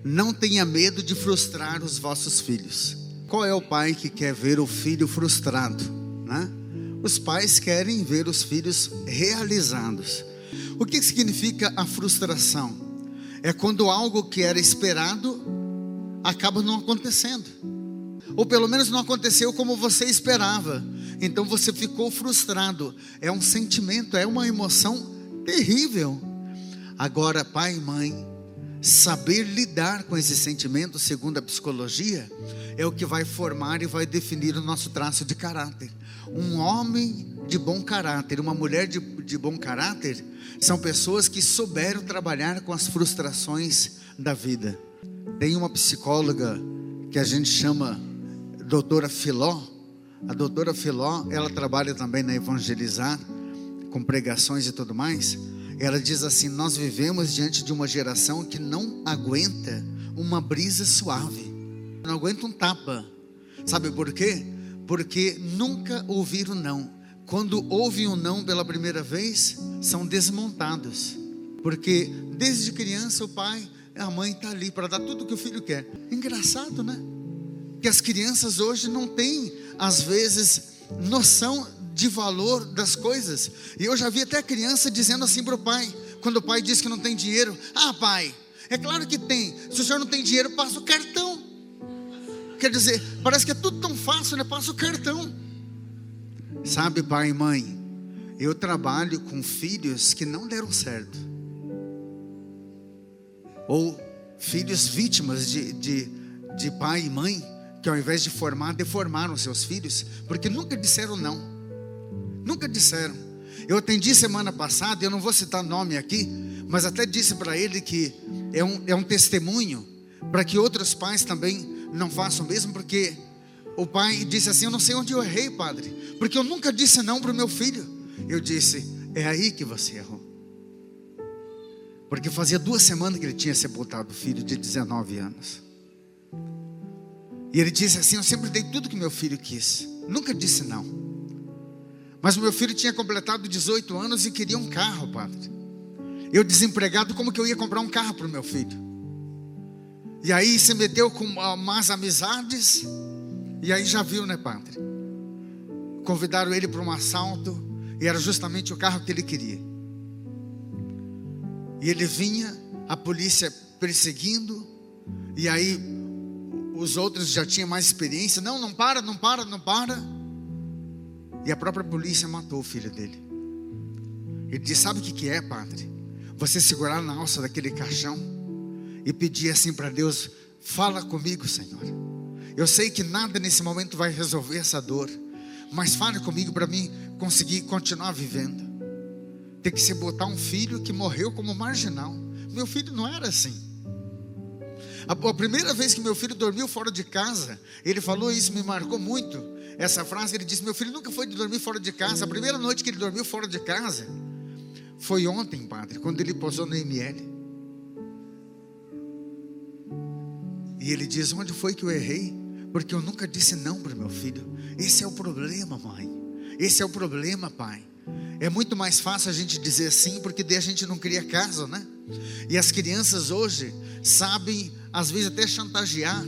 não tenha medo de frustrar os vossos filhos. Qual é o pai que quer ver o filho frustrado, né? Os pais querem ver os filhos realizados. O que significa a frustração? É quando algo que era esperado acaba não acontecendo, ou pelo menos não aconteceu como você esperava. Então você ficou frustrado. É um sentimento, é uma emoção terrível. Agora, pai e mãe, saber lidar com esse sentimento, segundo a psicologia, é o que vai formar e vai definir o nosso traço de caráter. Um homem de bom caráter, uma mulher de bom caráter, são pessoas que souberam trabalhar com as frustrações da vida. Tem uma psicóloga que a gente chama doutora Filó. A doutora Filó, ela trabalha também na Evangelizar, com pregações e tudo mais. Ela diz assim: nós vivemos diante de uma geração que não aguenta uma brisa suave, não aguenta um tapa. Sabe por quê? Porque nunca ouviram não. Quando ouvem um não pela primeira vez, são desmontados. Porque desde criança o pai, a mãe está ali para dar tudo que o filho quer. Engraçado, né? Que as crianças hoje não têm, às vezes, noção de valor das coisas. E eu já vi até criança dizendo assim para o pai, quando o pai diz que não tem dinheiro: ah, pai, é claro que tem, se o senhor não tem dinheiro, passa o cartão. Quer dizer, parece que é tudo tão fácil, né? Passa o cartão. Sabe, pai e mãe, eu trabalho com filhos que não deram certo, ou filhos vítimas de pai e mãe, que ao invés de formar, deformaram seus filhos, porque nunca disseram não. Nunca disseram. Eu atendi semana passada, eu não vou citar nome aqui, mas até disse para ele que é um testemunho para que outros pais também não façam o mesmo. Porque o pai disse assim: eu não sei onde eu errei, padre, porque eu nunca disse não para o meu filho. Eu disse: é aí que você errou. Porque fazia 2 semanas que ele tinha sepultado o filho de 19 anos. E ele disse assim: eu sempre dei tudo que meu filho quis, nunca disse não. Mas o meu filho tinha completado 18 anos e queria um carro, padre. Eu desempregado, como que eu ia comprar um carro para o meu filho? E aí se meteu com más amizades. E aí já viu, né, padre? Convidaram ele para um assalto, e era justamente o carro que ele queria. E ele vinha, a polícia perseguindo. E aí os outros já tinham mais experiência: não para. E a própria polícia matou o filho dele. Ele disse: sabe o que é, padre? Você segurar na alça daquele caixão e pedir assim para Deus: fala comigo, Senhor. Eu sei que nada nesse momento vai resolver essa dor, mas fale comigo para mim conseguir continuar vivendo. Tem que se botar um filho que morreu como marginal. Meu filho não era assim. A primeira vez que meu filho dormiu fora de casa, ele falou isso, me marcou muito essa frase. Ele disse: meu filho nunca foi de dormir fora de casa. A primeira noite que ele dormiu fora de casa foi ontem, padre, quando ele pousou no ML. E ele diz: onde foi que eu errei? Porque eu nunca disse não para o meu filho. Esse é o problema, mãe. Esse é o problema, pai. É muito mais fácil a gente dizer sim, porque daí a gente não cria caso, né? E as crianças hoje sabem, às vezes, até chantagear.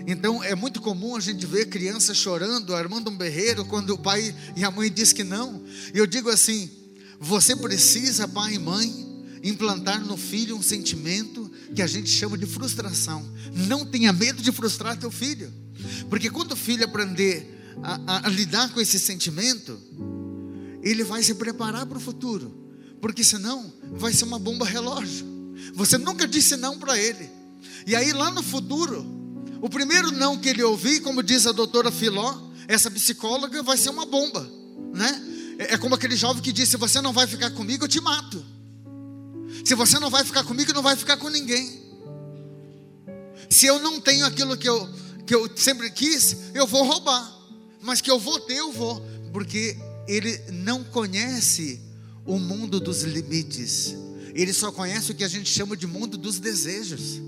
Então é muito comum a gente ver crianças chorando, armando um berreiro, quando o pai e a mãe dizem que não. E eu digo assim: você precisa, pai e mãe, implantar no filho um sentimento que a gente chama de frustração. Não tenha medo de frustrar teu filho, porque quando o filho aprender a lidar com esse sentimento, ele vai se preparar para o futuro, porque senão vai ser uma bomba relógio. Você nunca disse não para ele, e aí lá no futuro, o primeiro não que ele ouvir, como diz a doutora Filó, essa psicóloga, vai ser uma bomba, né? É como aquele jovem que disse: se você não vai ficar comigo, eu te mato. Se você não vai ficar comigo, não vai ficar com ninguém. Se eu não tenho aquilo que eu sempre quis, eu vou roubar. Mas que eu vou ter, eu vou. Porque ele não conhece o mundo dos limites. Ele só conhece o que a gente chama de mundo dos desejos.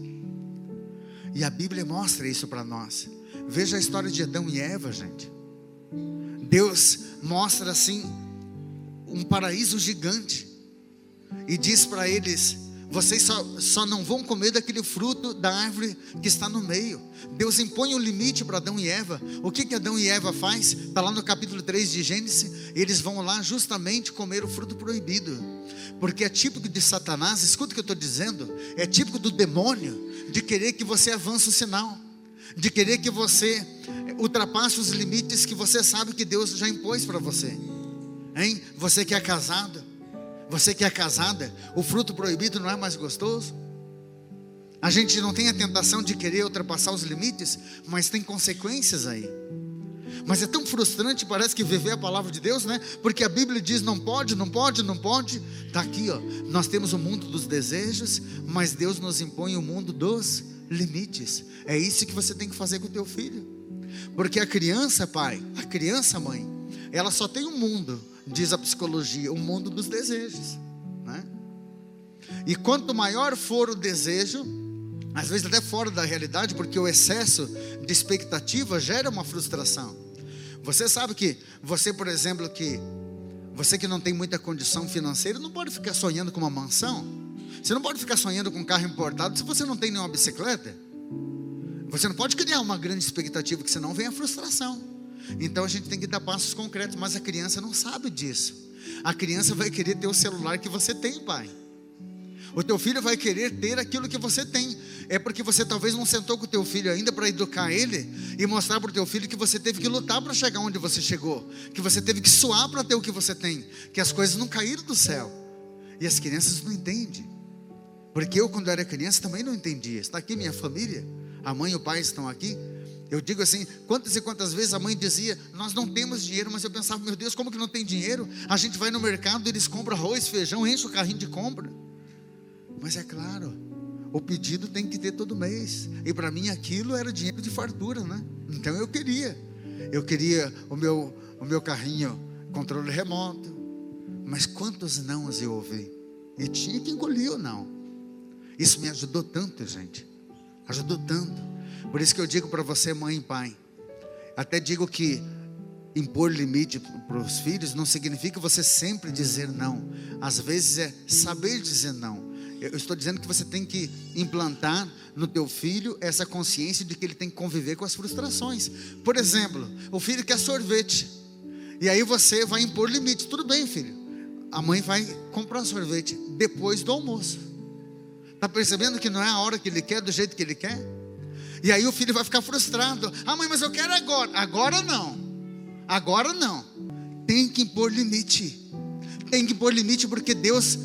E a Bíblia mostra isso para nós. Veja a história de Adão e Eva, gente. Deus mostra assim um paraíso gigante e diz para eles: Vocês só não vão comer daquele fruto da árvore que está no meio. Deus impõe um limite para Adão e Eva. O que Adão e Eva faz? Está lá no capítulo 3 de Gênesis. Eles vão lá justamente comer o fruto proibido, porque é típico de Satanás. Escuta o que eu estou dizendo. É típico do demônio de querer que você avance o sinal, de querer que você ultrapasse os limites que você sabe que Deus já impôs para você. Hein? Você que é casado, você que é casada, o fruto proibido não é mais gostoso? A gente não tem a tentação de querer ultrapassar os limites, mas tem consequências aí. Mas é tão frustrante, parece que viver a palavra de Deus, né? Porque a Bíblia diz não pode, não pode, não pode. Está aqui, ó. Nós temos o mundo dos desejos, mas Deus nos impõe o mundo dos limites. É isso que você tem que fazer com o teu filho. Porque a criança, pai, a criança, mãe, ela só tem um mundo, diz a psicologia, o mundo dos desejos, né? E quanto maior for o desejo, às vezes até fora da realidade, porque o excesso de expectativa gera uma frustração. Você sabe que você, por exemplo, você que não tem muita condição financeira, não pode ficar sonhando com uma mansão. Você não pode ficar sonhando com um carro importado se você não tem nenhuma bicicleta. Você não pode criar uma grande expectativa, que senão vem a frustração. Então a gente tem que dar passos concretos, mas a criança não sabe disso. A criança vai querer ter o celular que você tem, pai. O teu filho vai querer ter aquilo que você tem. É porque você talvez não sentou com o teu filho ainda para educar ele e mostrar para o teu filho que você teve que lutar para chegar onde você chegou, que você teve que suar para ter o que você tem, que as coisas não caíram do céu. E as crianças não entendem. Porque eu, quando era criança, também não entendia. Está aqui minha família, a mãe e o pai estão aqui. Eu digo assim, quantas e quantas vezes a mãe dizia, nós não temos dinheiro, mas eu pensava, meu Deus, como que não tem dinheiro? A gente vai no mercado, eles compram arroz, feijão, enche o carrinho de compra. Mas é claro, o pedido tem que ter todo mês. E para mim aquilo era dinheiro de fartura, né? Então eu queria o meu carrinho, controle remoto. Mas quantos nãos eu ouvi? E tinha que engolir o não. Isso me ajudou tanto, gente. Ajudou tanto. Por isso que eu digo para você, mãe e pai, até digo que impor limite para os filhos não significa você sempre dizer não. Às vezes é saber dizer não. Eu estou dizendo que você tem que implantar no teu filho essa consciência de que ele tem que conviver com as frustrações. Por exemplo, o filho quer sorvete, e aí você vai impor limite. Tudo bem, filho, a mãe vai comprar sorvete depois do almoço. Está percebendo que não é a hora que ele quer, do jeito que ele quer? E aí o filho vai ficar frustrado. Ah, mãe, mas eu quero agora. Agora não. Agora não. Tem que impor limite. Tem que impor limite, porque Deus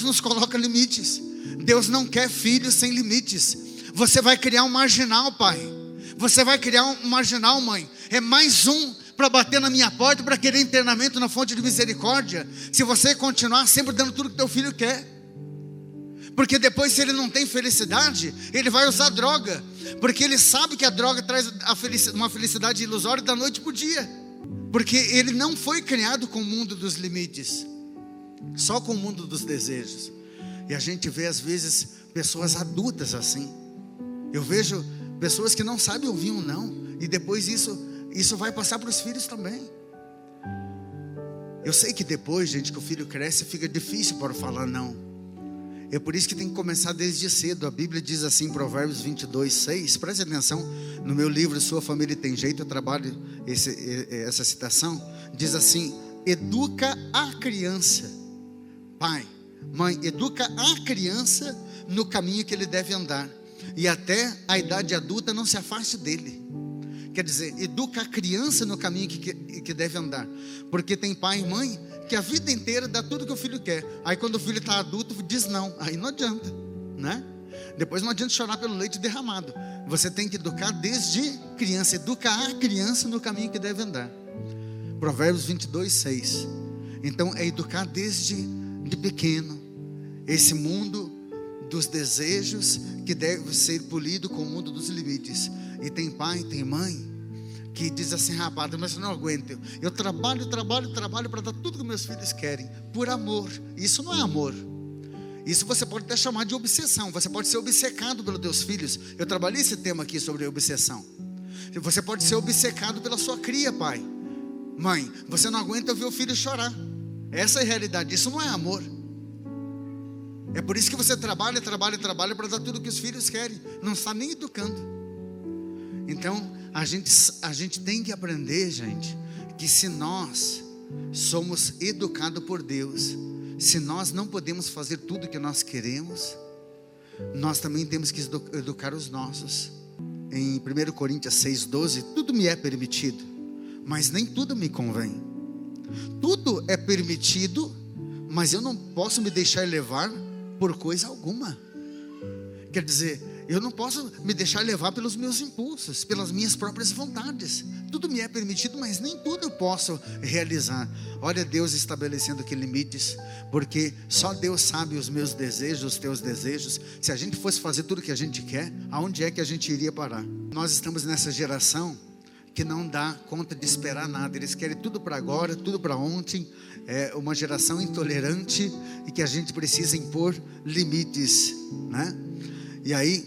nos coloca limites. Deus não quer filhos sem limites. Você vai criar um marginal, pai. Você vai criar um marginal, mãe. É mais um para bater na minha porta, para querer internamento na fonte de misericórdia. Se você continuar sempre dando tudo que teu filho quer. Porque depois, se ele não tem felicidade, ele vai usar droga. Porque ele sabe que a droga traz uma felicidade ilusória da noite para o dia. Porque ele não foi criado com o mundo dos limites, só com o mundo dos desejos. E a gente vê às vezes pessoas adultas assim. Eu vejo pessoas que não sabem ouvir um não. E depois isso vai passar para os filhos também. Eu sei que depois, gente, que o filho cresce, fica difícil para falar não. É por isso que tem que começar desde cedo. A Bíblia diz assim, Provérbios 22:6. Preste atenção, no meu livro Sua Família Tem Jeito, eu trabalho essa citação. Diz assim: educa a criança. Pai, mãe, educa a criança no caminho que ele deve andar, e até a idade adulta não se afaste dele. Quer dizer, educa a criança no caminho que deve andar. Porque tem pai e mãe que a vida inteira dá tudo que o filho quer. Aí quando o filho está adulto, diz não. Aí não adianta, né? Depois não adianta chorar pelo leite derramado. Você tem que educar desde criança. Educa a criança no caminho que deve andar. Provérbios 22:6. Então é educar desde de pequeno. Esse mundo dos desejos que deve ser polido com o mundo dos limites. E tem pai, tem mãe que diz assim: rapaz, mas eu não aguento. Eu trabalho para dar tudo que meus filhos querem, por amor. Isso não é amor. Isso você pode até chamar de obsessão. Você pode ser obcecado pelos teus filhos. Eu trabalhei esse tema aqui sobre obsessão. Você pode ser obcecado pela sua cria, pai, mãe. Você não aguenta ver o filho chorar. Essa é a realidade. Isso não é amor. É por isso que você trabalha para dar tudo que os filhos querem. Não está nem educando. Então, a gente tem que aprender, gente, que se nós somos educados por Deus, se nós não podemos fazer tudo que nós queremos, nós também temos que educar os nossos. Em 1 Coríntios 6,12, tudo me é permitido, mas nem tudo me convém. Tudo é permitido, mas eu não posso me deixar levar por coisa alguma. Quer dizer, eu não posso me deixar levar pelos meus impulsos, pelas minhas próprias vontades. Tudo me é permitido, mas nem tudo eu posso realizar. Olha Deus estabelecendo aqui limites, porque só Deus sabe os meus desejos, os teus desejos. Se a gente fosse fazer tudo que a gente quer, aonde é que a gente iria parar? Nós estamos nessa geração que não dá conta de esperar nada. Eles querem tudo para agora, tudo para ontem. É uma geração intolerante e que a gente precisa impor limites, né? E aí,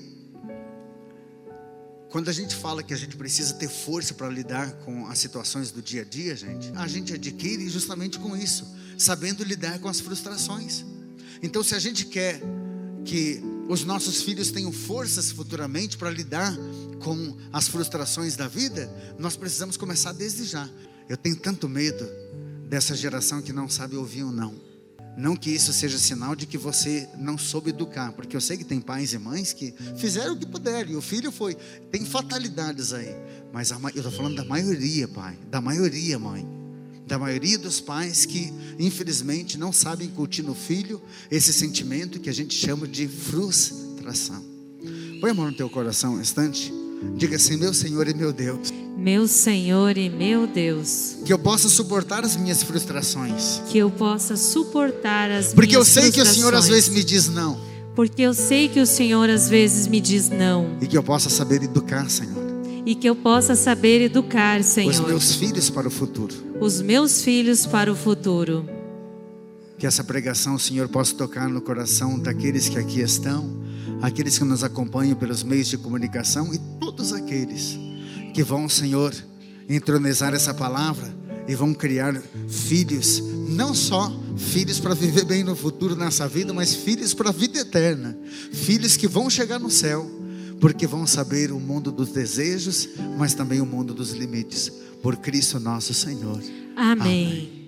quando a gente fala que a gente precisa ter força para lidar com as situações do dia a dia, a gente adquire justamente com isso, sabendo lidar com as frustrações. Então, se a gente quer que os nossos filhos tenham forças futuramente para lidar com as frustrações da vida, nós precisamos começar desde já. Eu tenho tanto medo dessa geração que não sabe ouvir um não. Não que isso seja sinal de que você não soube educar, porque eu sei que tem pais e mães que fizeram o que puderam, e o filho foi. Tem fatalidades aí, mas eu estou falando da maioria, pai, da maioria, mãe, da maioria dos pais que infelizmente não sabem incutir no filho esse sentimento que a gente chama de frustração. Põe a mão no teu coração um instante, diga assim: meu Senhor e meu Deus. Meu Senhor e meu Deus, que eu possa suportar as minhas frustrações. Que eu possa suportar as porque minhas frustrações. Porque eu sei que o Senhor às vezes me diz não. Porque eu sei que o Senhor às vezes me diz não. E que eu possa saber educar, Senhor. E que eu possa saber educar, Senhor. Os meus filhos para o futuro. Os meus filhos para o futuro. Que essa pregação, Senhor, possa tocar no coração daqueles que aqui estão, aqueles que nos acompanham pelos meios de comunicação e todos aqueles que vão, Senhor, entronizar essa palavra e vão criar filhos, não só filhos para viver bem no futuro nessa vida, mas filhos para a vida eterna, filhos que vão chegar no céu, porque vão saber o mundo dos desejos, mas também o mundo dos limites, por Cristo nosso Senhor. Amém.